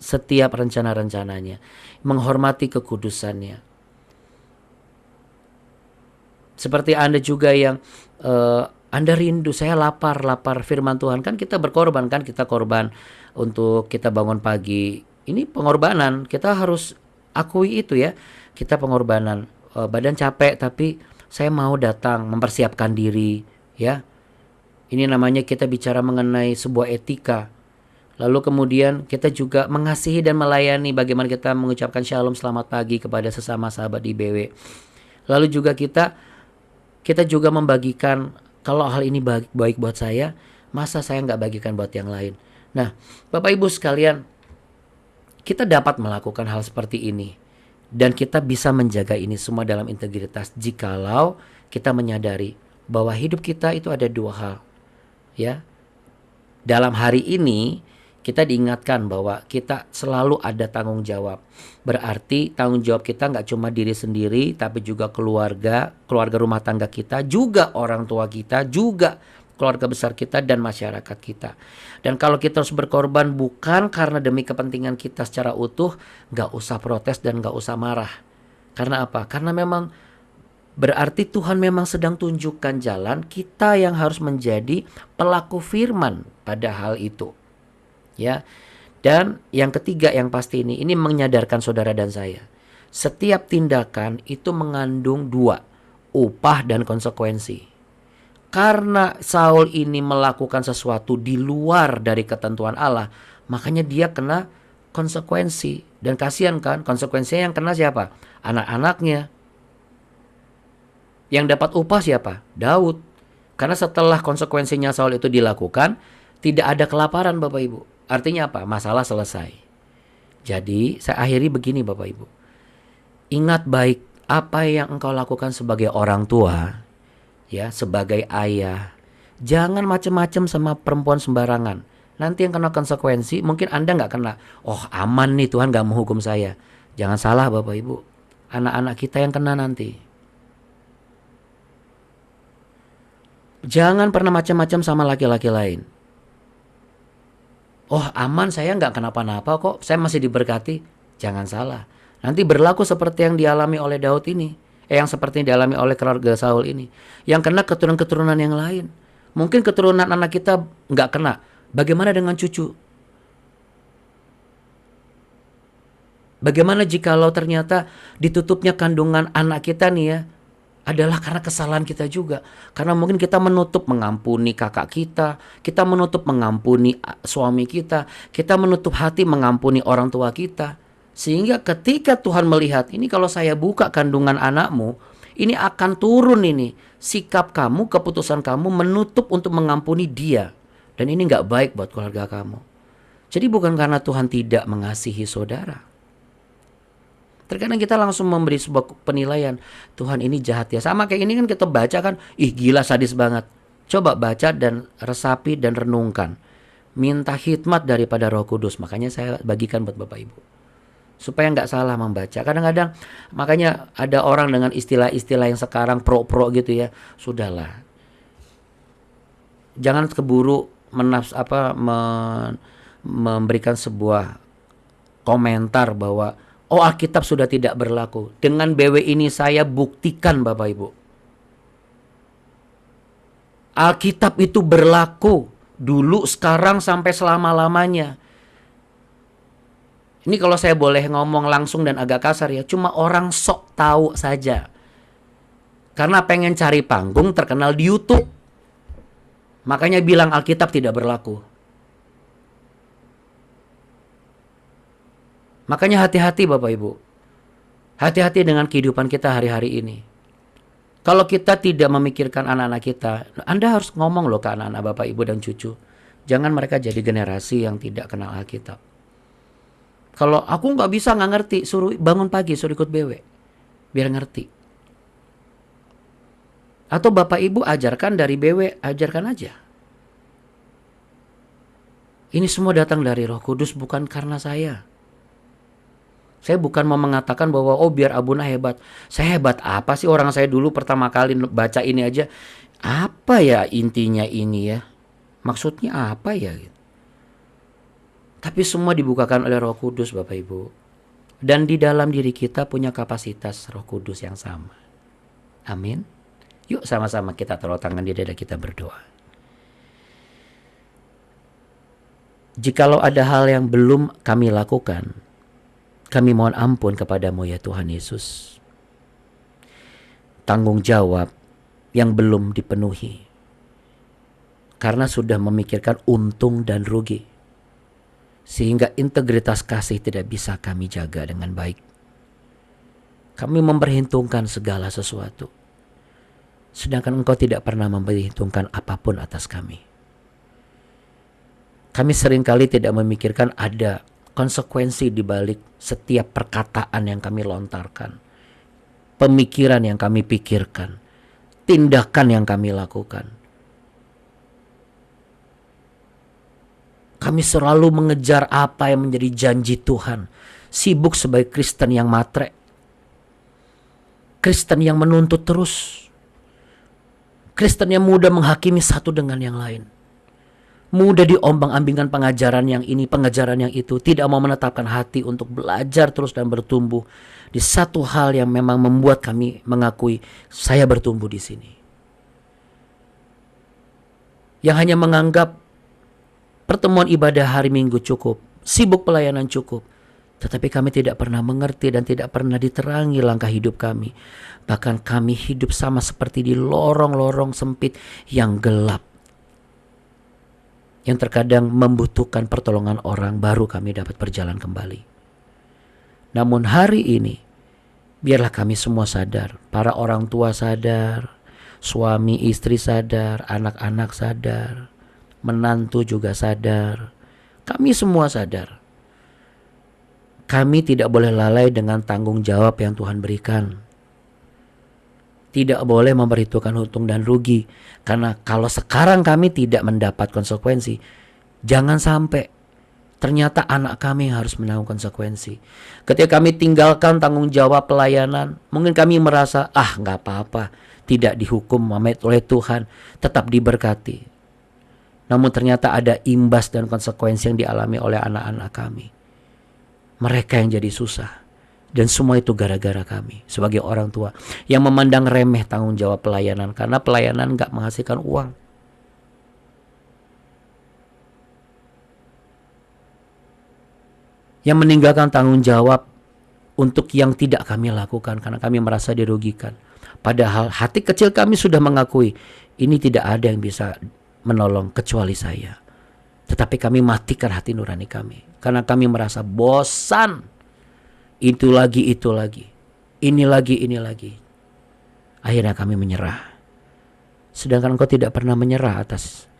setiap rencana-rencananya, menghormati kekudusannya. Seperti Anda juga yang Anda rindu, saya lapar firman Tuhan. Kan kita berkorban, kan kita korban untuk kita bangun pagi. Ini pengorbanan, kita harus akui itu ya. Kita pengorbanan, badan capek tapi saya mau datang mempersiapkan diri ya. Ini namanya kita bicara mengenai sebuah etika. Lalu kemudian kita juga mengasihi dan melayani, bagaimana kita mengucapkan shalom selamat pagi kepada sesama sahabat di BW. Lalu juga kita juga membagikan, kalau hal ini baik buat saya, masa saya nggak bagikan buat yang lain. Nah, Bapak Ibu sekalian, kita dapat melakukan hal seperti ini. Dan kita bisa menjaga ini semua dalam integritas jikalau kita menyadari bahwa hidup kita itu ada dua hal. Ya, dalam hari ini kita diingatkan bahwa kita selalu ada tanggung jawab. Berarti tanggung jawab kita nggak cuma diri sendiri, tapi juga keluarga rumah tangga kita, juga orang tua kita, juga keluarga besar kita dan masyarakat kita. Dan kalau kita harus berkorban bukan karena demi kepentingan kita secara utuh, nggak usah protes dan nggak usah marah. Karena apa? Karena memang berarti Tuhan memang sedang tunjukkan jalan, kita yang harus menjadi pelaku firman pada hal itu. Ya. Dan yang ketiga yang pasti ini menyadarkan saudara dan saya. Setiap tindakan itu mengandung dua, upah dan konsekuensi. Karena Saul ini melakukan sesuatu di luar dari ketentuan Allah, makanya dia kena konsekuensi. Dan kasihan kan, konsekuensinya yang kena siapa? Anak-anaknya. Yang dapat upah siapa? Daud. Karena setelah konsekuensinya Saul itu dilakukan, tidak ada kelaparan Bapak Ibu. Artinya apa? Masalah selesai. Jadi saya akhiri begini Bapak Ibu. Ingat baik apa yang engkau lakukan sebagai orang tua, ya, sebagai ayah. Jangan macam-macam sama perempuan sembarangan. Nanti yang kena konsekuensi mungkin Anda nggak kena. Oh aman nih, Tuhan nggak menghukum saya. Jangan salah Bapak Ibu. Anak-anak kita yang kena nanti. Jangan pernah macam-macam sama laki-laki lain. Oh aman, saya nggak kenapa-napa kok, saya masih diberkati. Jangan salah. Nanti berlaku seperti yang dialami oleh Daud ini. Yang seperti yang dialami oleh keluarga Saul ini. Yang kena keturunan-keturunan yang lain. Mungkin keturunan anak kita nggak kena. Bagaimana dengan cucu? Bagaimana jikalau ternyata ditutupnya kandungan anak kita nih ya, adalah karena kesalahan kita juga. Karena mungkin kita menutup mengampuni kakak kita menutup mengampuni suami kita menutup hati mengampuni orang tua kita. Sehingga ketika Tuhan melihat, ini kalau saya buka kandungan anakmu, ini akan turun ini. Sikap kamu, keputusan kamu menutup untuk mengampuni dia. Dan ini gak baik buat keluarga kamu. Jadi bukan karena Tuhan tidak mengasihi saudara. Terkadang kita langsung memberi sebuah penilaian, Tuhan ini jahat ya. Sama kayak ini kan kita baca kan, ih gila sadis banget. Coba baca dan resapi dan renungkan. Minta hikmat daripada Roh Kudus. Makanya saya bagikan buat Bapak Ibu. Supaya nggak salah membaca. Kadang-kadang makanya ada orang dengan istilah-istilah yang sekarang pro-pro gitu ya. Sudahlah. Jangan keburu memberikan sebuah komentar bahwa oh Alkitab sudah tidak berlaku. Dengan BW ini saya buktikan Bapak Ibu. Alkitab itu berlaku. Dulu, sekarang, sampai selama-lamanya. Ini kalau saya boleh ngomong langsung dan agak kasar ya. Cuma orang sok tahu saja. Karena pengen cari panggung terkenal di YouTube. Makanya bilang Alkitab tidak berlaku. Makanya hati-hati Bapak Ibu. Hati-hati dengan kehidupan kita hari-hari ini. Kalau kita tidak memikirkan anak-anak kita, Anda harus ngomong loh ke anak-anak Bapak Ibu dan cucu. Jangan mereka jadi generasi yang tidak kenal Alkitab. Kalau aku nggak bisa, nggak ngerti, suruh bangun pagi, suruh ikut BW. Biar ngerti. Atau Bapak Ibu ajarkan dari BW, ajarkan aja. Ini semua datang dari Roh Kudus, bukan karena saya. Saya bukan mau mengatakan bahwa biar Abuna hebat. Saya hebat apa sih? Orang saya dulu pertama kali baca ini aja, apa ya intinya ini ya? Maksudnya apa ya? Tapi semua dibukakan oleh Roh Kudus, Bapak Ibu. Dan di dalam diri kita punya kapasitas Roh Kudus yang sama. Amin. Yuk sama-sama kita taruh tangan di dada kita berdoa. Jikalau ada hal yang belum kami lakukan, kami mohon ampun kepadamu ya Tuhan Yesus. Tanggung jawab yang belum dipenuhi karena sudah memikirkan untung dan rugi, sehingga integritas kasih tidak bisa kami jaga dengan baik. Kami memperhitungkan segala sesuatu, sedangkan Engkau tidak pernah memperhitungkan apapun atas kami. Kami seringkali tidak memikirkan ada konsekuensi di balik setiap perkataan yang kami lontarkan, pemikiran yang kami pikirkan, tindakan yang kami lakukan. Kami selalu mengejar apa yang menjadi janji Tuhan, sibuk sebagai Kristen yang matre, Kristen yang menuntut terus, Kristen yang mudah menghakimi satu dengan yang lain, mudah diombang-ambingkan pengajaran yang ini, pengajaran yang itu, tidak mau menetapkan hati untuk belajar terus dan bertumbuh di satu hal yang memang membuat kami mengakui saya bertumbuh di sini. Yang hanya menganggap pertemuan ibadah hari Minggu cukup, sibuk pelayanan cukup, tetapi kami tidak pernah mengerti dan tidak pernah diterangi langkah hidup kami. Bahkan kami hidup sama seperti di lorong-lorong sempit yang gelap, yang terkadang membutuhkan pertolongan orang baru kami dapat berjalan kembali. Namun hari ini, biarlah kami semua sadar, para orang tua sadar, suami istri sadar, anak-anak sadar, menantu juga sadar, kami semua sadar. Kami tidak boleh lalai dengan tanggung jawab yang Tuhan berikan. Tidak boleh memperhitungkan untung dan rugi. Karena kalau sekarang kami tidak mendapat konsekuensi, jangan sampai ternyata anak kami harus menanggung konsekuensi. Ketika kami tinggalkan tanggung jawab pelayanan, mungkin kami merasa, gak apa-apa, tidak dihukum oleh Tuhan, tetap diberkati. Namun ternyata ada imbas dan konsekuensi yang dialami oleh anak-anak kami. Mereka yang jadi susah. Dan semua itu gara-gara kami sebagai orang tua yang memandang remeh tanggung jawab pelayanan, karena pelayanan gak menghasilkan uang. Yang meninggalkan tanggung jawab untuk yang tidak kami lakukan karena kami merasa dirugikan. Padahal hati kecil kami sudah mengakui ini tidak ada yang bisa menolong kecuali saya. Tetapi kami matikan hati nurani kami karena kami merasa bosan. Itu lagi, ini lagi. Akhirnya kami menyerah. Sedangkan Engkau tidak pernah menyerah atas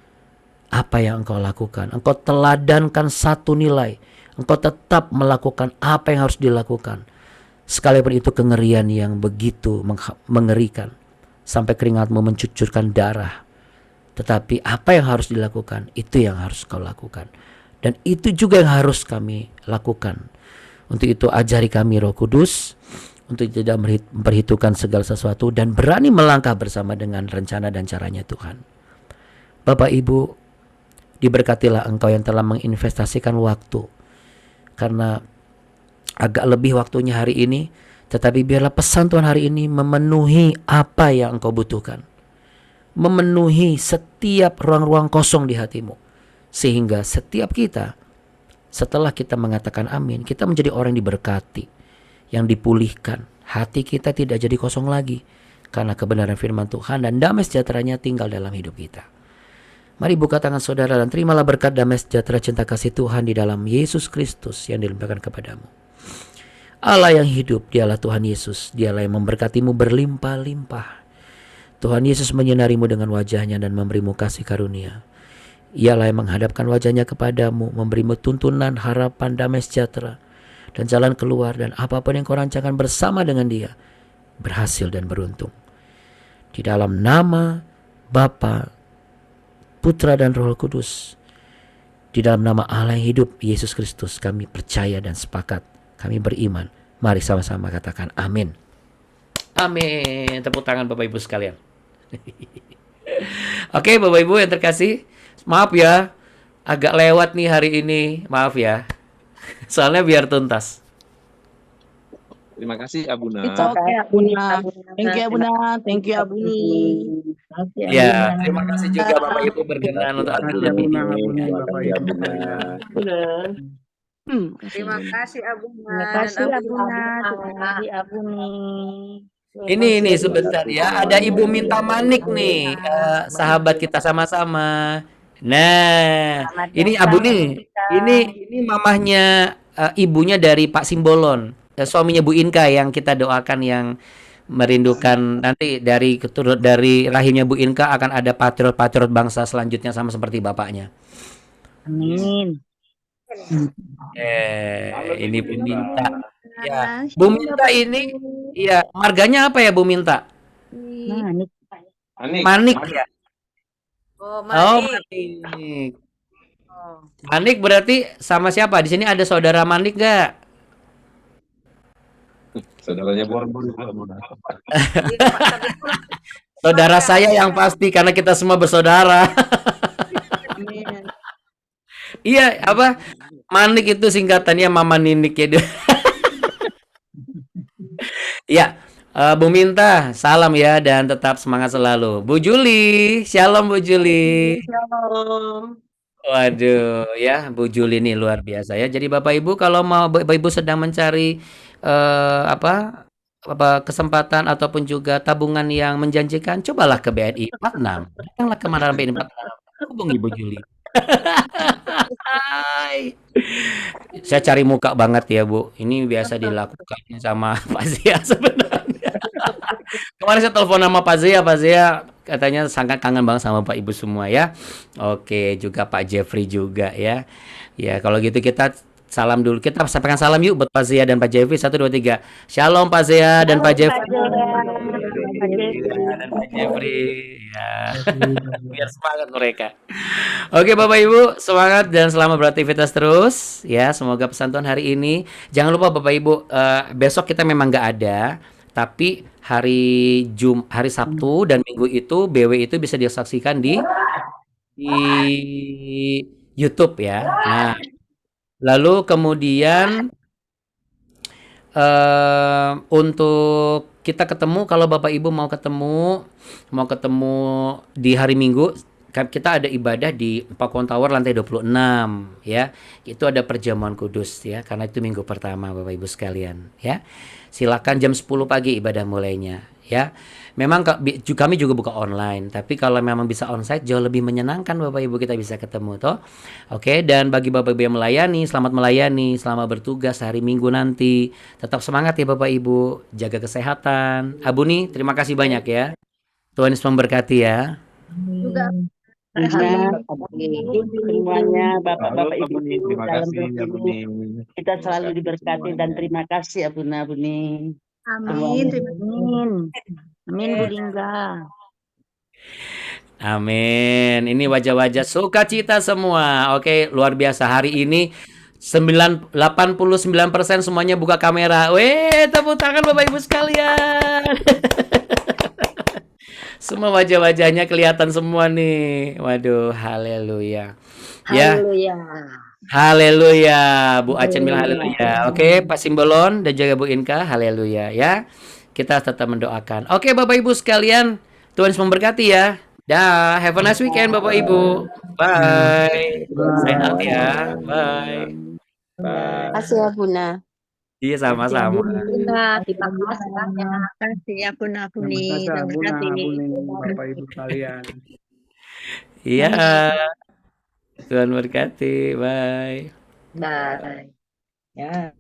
apa yang Engkau lakukan. Engkau teladankan satu nilai. Engkau tetap melakukan apa yang harus dilakukan. Sekalipun itu kengerian yang begitu mengerikan, sampai keringatmu mencucurkan darah. Tetapi apa yang harus dilakukan, itu yang harus Kau lakukan. Dan itu juga yang harus kami lakukan. Untuk itu ajari kami Roh Kudus, untuk tidak memperhitungkan segala sesuatu dan berani melangkah bersama dengan rencana dan caranya Tuhan. Bapak Ibu, diberkatilah Engkau yang telah menginvestasikan waktu. Karena agak lebih waktunya hari ini, tetapi biarlah pesan Tuhan hari ini memenuhi apa yang Engkau butuhkan. Memenuhi setiap ruang-ruang kosong di hatimu. Sehingga setiap kita, setelah kita mengatakan amin, kita menjadi orang yang diberkati, yang dipulihkan. Hati kita tidak jadi kosong lagi karena kebenaran firman Tuhan dan damai sejahteranya tinggal dalam hidup kita. Mari buka tangan saudara dan terimalah berkat damai sejahtera cinta kasih Tuhan di dalam Yesus Kristus yang dilimpahkan kepadamu. Allah yang hidup, Dialah Tuhan Yesus, Dialah yang memberkatimu berlimpah-limpah. Tuhan Yesus menyinarimu dengan wajahnya dan memberimu kasih karunia. Ialah yang menghadapkan wajahnya kepadamu, memberimu tuntunan, harapan, damai sejahtera, dan jalan keluar, dan apapun yang kau rancangkan bersama dengan Dia, berhasil dan beruntung. Di dalam nama Bapa, Putra dan Roh Kudus, Di dalam nama Allah yang hidup, Yesus Kristus, kami percaya dan sepakat. Kami beriman. Mari sama-sama katakan amin. Amin. Tepuk tangan Bapak Ibu sekalian. Oke, Bapak Ibu yang terkasih, maaf ya, agak lewat nih hari ini, maaf ya. Soalnya biar tuntas. Terima kasih Abuna. It's okay, Abuna. Abuna. Thank you, Abuna. Thank you, Abuni. Makasih, Ya, Abuna. terima kasih juga Bapak Ibu berkenan untuk hadir Abuna. dalam video Terima ini. kasih Abuna. Terima kasih Abuna Terima dan kasih, Abuna. Abuna. Terima kasih, Abuni. Ini sebentar ya, ada Ibu Minta Manik nih, sahabat kita sama-sama. Nah, Selamat ini datang, Abu nih, kita. ini mamahnya, ibunya dari Pak Simbolon, suaminya Bu Inka yang kita doakan yang merindukan nanti dari rahimnya Bu Inka akan ada patriot-patriot bangsa selanjutnya sama seperti bapaknya. Amin. Ini Bu Minta. Ya, Bu Minta ini, ya marganya apa ya Bu Minta? Manik. Manik ya. Oh, Oh, Manik. Manik. Oh. Manik berarti sama siapa? Di sini ada saudara Manik gak? Saudaranya Borbon. Iya, Pak, tapi Saudara saya yang pasti karena kita semua bersaudara. Amin. Iya, apa? Manik itu singkatannya Mama Ninik ya. Iya, Bu Minta, salam ya dan tetap semangat selalu. Bu Juli, shalom Bu Juli. Shalom. Waduh, ya Bu Juli ini luar biasa ya. Jadi Bapak Ibu kalau mau Bapak Ibu sedang mencari apa kesempatan ataupun juga tabungan yang menjanjikan, cobalah ke BNI 46. Datanglah ke Manara BNI 46. Hubungi Bu Juli. Hai. Saya cari muka banget ya Bu. Ini biasa dilakukan sama Pak Zia sebenarnya. Kemarin saya telepon sama Pak Zia katanya sangat kangen banget sama Pak Ibu semua ya. Oke, juga Pak Jeffrey juga ya. Ya, kalau gitu kita salam dulu. Kita sampaikan salam yuk buat Pak Zia dan Pak Jeffrey. 1, 2, 3. Shalom Pak Zia dan Pak Jeffrey. Dan Pak Jeffrey. Ya. Biar semangat mereka. Oke Bapak Ibu, semangat dan selamat beraktivitas terus ya. Semoga pesan Tuhan hari ini. Jangan lupa Bapak Ibu, besok kita memang nggak ada, tapi hari Sabtu dan Minggu itu BW itu bisa disaksikan di YouTube ya. Nah, lalu kemudian untuk kita ketemu kalau Bapak Ibu mau ketemu di hari Minggu, kita ada ibadah di Pakuan Tower lantai 26 ya. Itu ada perjamuan kudus ya, karena itu minggu pertama Bapak Ibu sekalian ya. Silakan jam 10 pagi ibadah mulainya ya. Memang kami juga buka online, tapi kalau memang bisa onsite jauh lebih menyenangkan Bapak Ibu, kita bisa ketemu toh. Oke, dan bagi Bapak Ibu yang melayani, selamat bertugas hari Minggu nanti. Tetap semangat ya Bapak Ibu, jaga kesehatan. Abu nih, terima kasih banyak ya. Tuhan Yesus memberkati ya. juga Semuanya Bapak-bapak Ibu Terima dalam kasih doa Abuni. ini kita selalu diberkati dan terima kasih Abuna Abuni. amin. Terima Amin. Amin, Bu Lingga. Amin. Ini wajah-wajah sukacita semua. Oke, luar biasa hari ini 89% semuanya buka kamera. Weh, tepuk tangan Bapak Ibu sekalian. Semua wajah-wajahnya kelihatan semua nih. Waduh, haleluya. Ya, Haleluya. haleluya. Bu Acen bilang haleluya. Oke, Pak Simbolon dan juga Bu Inka, haleluya ya. Kita tetap mendoakan. Oke, Bapak Ibu sekalian, Tuhan Yesus memberkati ya. Dah, have a nice weekend Bapak Ibu. Bye. Sign out ya. Bye. Bye. Kasih Abuna. Iya, sama-sama. Bunda, terima kasih banyak. Terima kasih, Abuna Abuni. Terima kasih Terima Abuna, kasih. Abuni, Bapak Ibu sekalian. Iya. Tuhan berkati. Bye. Bye. Ya.